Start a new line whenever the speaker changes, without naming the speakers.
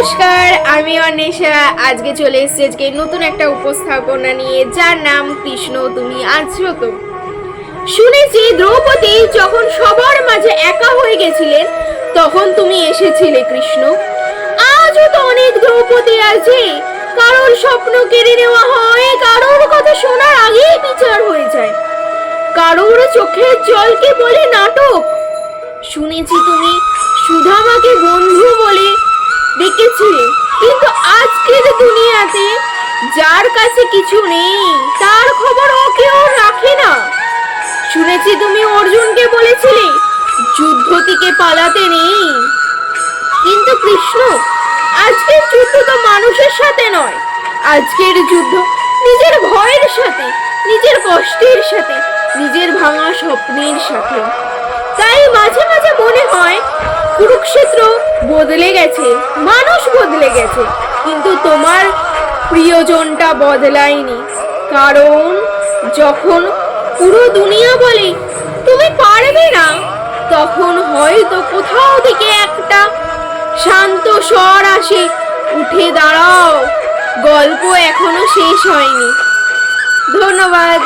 নমস্কার, আমি অন্বেষা। আজকে চলে এসেছি আজকে নতুন একটা উপস্থাপনা নিয়ে, যার নাম কৃষ্ণ তুমি আছো তো। শুনেছি দ্রৌপদী যখন সবার মাঝে একা হয়ে গেছিলেন তখন তুমি এসেছিলে কৃষ্ণ। আজও তো অনেক দ্রৌপদী আছে, কারোর স্বপ্ন কেড়ে নেওয়া হয়, কারোর কথা শোনার আগেই বিচার হয়ে যায়, কারোর চোখের জলকে বলে নাটক। শুনেছি তুমি সুধামাকে বন্ধু বলে ডেকেছিলে, কিন্তু আজকের দুনিয়াতে যার কাছে কিছু নেই তার খবর ও কেউ রাখে না। শুনেছি তুমি অর্জুনকে বলেছিলে যুদ্ধ থেকে পালাতে নেই, কিন্তু কৃষ্ণ আজকের যুদ্ধ তো মানুষের সাথে নয়, আজকের যুদ্ধ নিজের ভয়ের সাথে, নিজের কষ্টের সাথে, নিজের ভাঙা স্বপ্নের সাথে। তাই মাঝে মাঝে মনে হয় কুরুক্ষেত্র বদলে গেছে, মানুষ বদলে গেছে, কিন্তু তোমার প্রিয়জনটা বদলায়নি। কারণ যখন পুরো দুনিয়া বলে তুমি পারবে না, তখন হয়তো কোথাও থেকে একটা শান্ত স্বর আসে, উঠে দাঁড়াও, গল্প এখনো শেষ হয়নি। ধন্যবাদ।